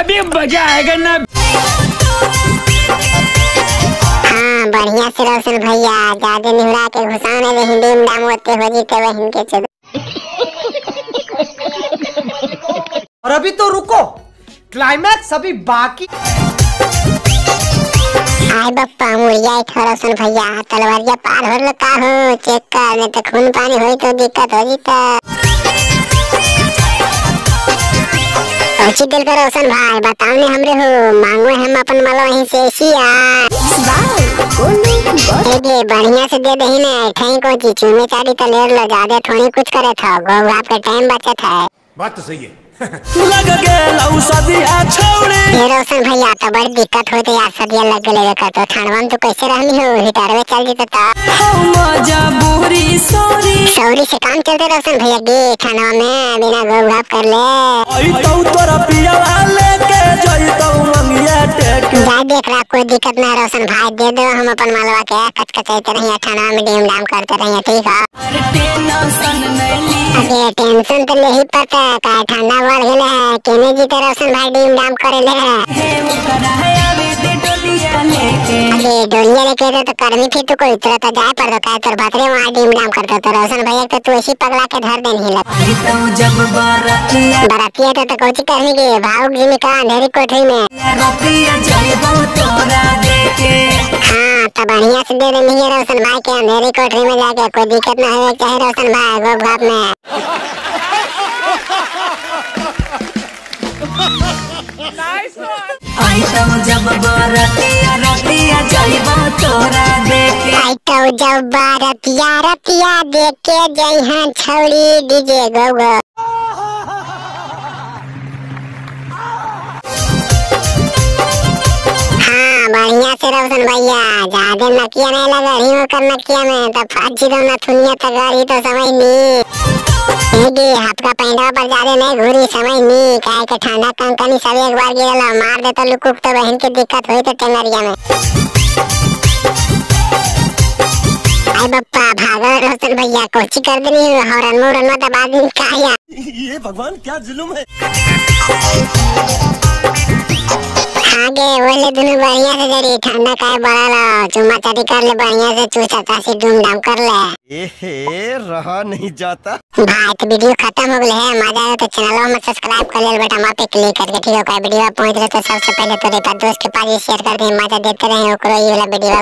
अभी मजा आएगा ना। हाँ बढ़िया से रोशन भैया ज्यादा निहुरा के घुसाने दे हिंदी में नाम होते हो जीते वह इनके चलो। और अभी तो रुको, क्लाइमैक्स अभी बाकी। आय बप्पा मुड़िया रोशन भैया तलवारिया पार हो का हो चेक कर नहीं तो खून पानी हो तो दिक्कत हो जीता। दिल का रोशन भाई बताओ ने हमरे हो मांगो हम अपन मालो वहीं से सिया बढ़िया से दे दही ने ठई को चीज चूमे चाड़ी तो लेर लो ज्यादा थोड़ी कुछ करे था गो आपका टाइम बचत है। बात तो सही है। लग गया सदिया छोड़े रोशन भैया तो बड़ी दिक्कत होती यार सदिया लग गए कर तो ठंडवा में तो कैसे रहनी हो हीटर में चल जीते तो सौरी से काम चलते रोशन भैया गे ठंडवा में बिना गोल घाप कर ले तोरा पिया लेके जाइतो मंगिया टेक जा देख रहा कोई दिक्कत ना रोशन भाई दे दो हम अपन मालवा के कचकचाते रहिए ठंडवा में डीम डाम करते रहिए ठीक है। अरे टेंशन तो ले ही पड़ता है का ठंडा बढ़ गया है केने जीते रोशन भाई डीम डाम करे ले अरे डोलिया लेके तो कर्मी फिर तो कोई उतरा तो जाए पड़ का तोर भतरे वहां डीम डाम करता तो रोशन भैया तो तू ऐसी पगला के धर देन ही लग बरातिया तो कोची करनी के भाव जी में का अंधेरी कोठरी में हाँ तो बढ़िया से दे देनी है रोशन भाई के अंधेरी कोठरी में जाके कोई दिक्कत ना हो चाहे रोशन भाई गोप घाप में। जब बारतिया रतिया देख के जइहां छौड़ी डीजे गो गो। हाँ बढ़िया से रोशन भैया ज्यादा नकिया नहीं लगा रही कर नकिया में तो फाजी दो ना थुनिया तगारी तो समझ नी हाथ का पैंडा पर ज्यादा नहीं घूरी समझ नी काहे के ठंडा कंकनी सब एक बार गिरला मार दे तो लुकुक तो बहन की दिक्कत हुई तो टेंगरिया में। आई बप्पा भागा रोशन भैया कोची कर देनी हौरन मुरन में दबा दी काया। ये भगवान क्या जुल्म है। आगे बोले दोनों बढ़िया से जरी ठंडा काय बड़ा लो चुम्मा चाटी कर ले बढ़िया से चूसा चासी डूम डाम कर ले। एहे रहा नहीं जाता भाई तो वीडियो खत्म हो गया है मजा आया तो चैनल में सब्सक्राइब कर ले बेटा वहाँ पे क्लिक करके ठीक है कोई वीडियो पहुंच रहे तो सबसे पहले तो दोस्त के पास शेयर कर दे मजा देते रहे ये वाला वीडियो।